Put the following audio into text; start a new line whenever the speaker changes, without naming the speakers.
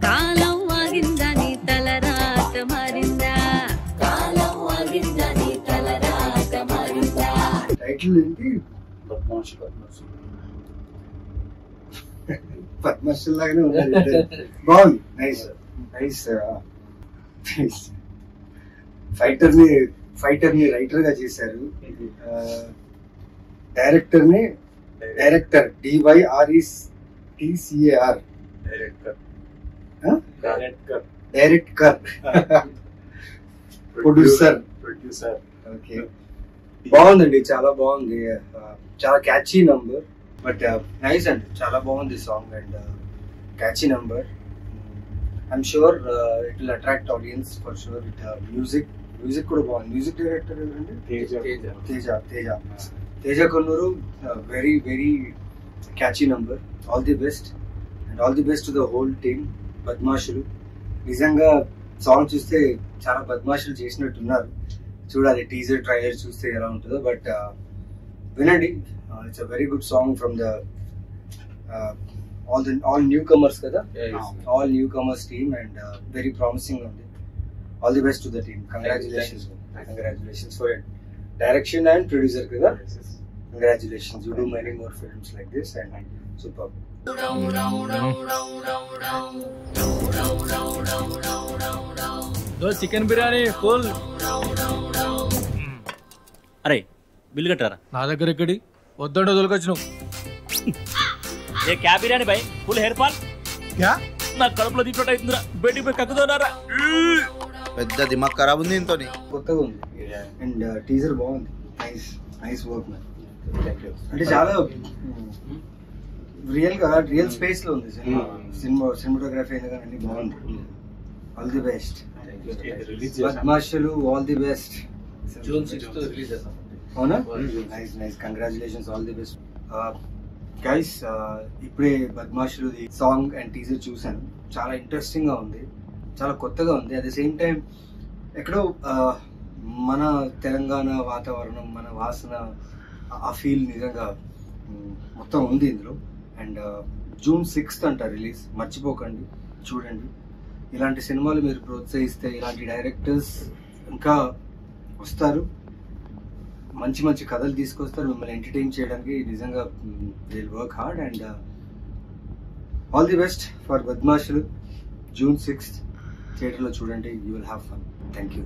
కాలం ఆగిందా నీ తలరాత మారిందా
టైటిల్ ఏంటి? పద్మశ్రీ లాగానే ఉంది. బాగుంది. Nice nice nice. ఫైటర్ ని రైటర్ గా చేశారు. Director DYRECTCAR director producer. Okay, బాగుందండి, చాలా బాగుంది. చాలా క్యాచీ నంబర్, బట్ నైస్ అండి, చాలా బాగుంది song and catchy number. I'm sure it will attract audience for sure. Music కూడా బాగుంది. మ్యూజిక్ డైరెక్టర్ ఎవరండి? Teja Konnuru. Very very catchy number. All the best and all the best to the whole team. Badmashulu నిజంగా song చూస్తే చాలా బద్మాషులు చేసినట్టున్నారు. చూడాలి teaser trailer చూస్తే ఎలా ఉంటుందో. బట్ వినండి, it's a very good song from the all newcomers కదా, all newcomers team and very promising ఉంది. All the best to the team. Congratulations for it. Direction and producer kada. Congratulations, you do many more films like this and superb.
Though chicken biryani full.
అరే bill కట్టారా?
నా దగ్గర ఎక్కడి వద్దంటే దొరకొచ్చినావు.
ఏ క్యా biryani by full hair fall.
క్యా
నా కడుపులో దీంట్లో అవుతుందిరా. బయటికి పోయి కక్కుతున్నారా?
పెద్ద దిమాగ్ ఖరాబ్ ఉంది ఇంతో.
కొత్తగా ఉంది అండ్ టీజర్ బాగుంది. Nice work man. అంటే చాలా రియల్ స్పేస్ లో ఉంది సినిమాటోగ్రఫీ అయినా కానీ అన్ని బాగుంది. All the best Badmashulu. All the best.
June 6th release చేస్తాం.
అవునా? Nice. Congratulations, all the best guys. ఇప్పుడే బద్మాషులు సాంగ్ అండ్ టీజర్ చూసాను. చాలా ఇంట్రెస్టింగ్ గా ఉంది, చాలా కొత్తగా ఉంది. అట్ ద సేమ్ టైం ఎక్కడో మన తెలంగాణ వాతావరణం, మన వాసన, ఆ ఫీల్ నిజంగా మొత్తం ఉంది ఇందులో. అండ్ June 6th అంట రిలీజ్. మర్చిపోకండి, చూడండి. ఇలాంటి సినిమాలు మీరు ప్రోత్సహిస్తే ఇలాంటి డైరెక్టర్స్ ఇంకా వస్తారు, మంచి మంచి కథలు తీసుకొస్తారు మిమ్మల్ని ఎంటర్టైన్ చేయడానికి. నిజంగా they will work hard and all the best for Badmashulu. June 6th థియేటర్లో చూడండి. You will have fun. Thank you.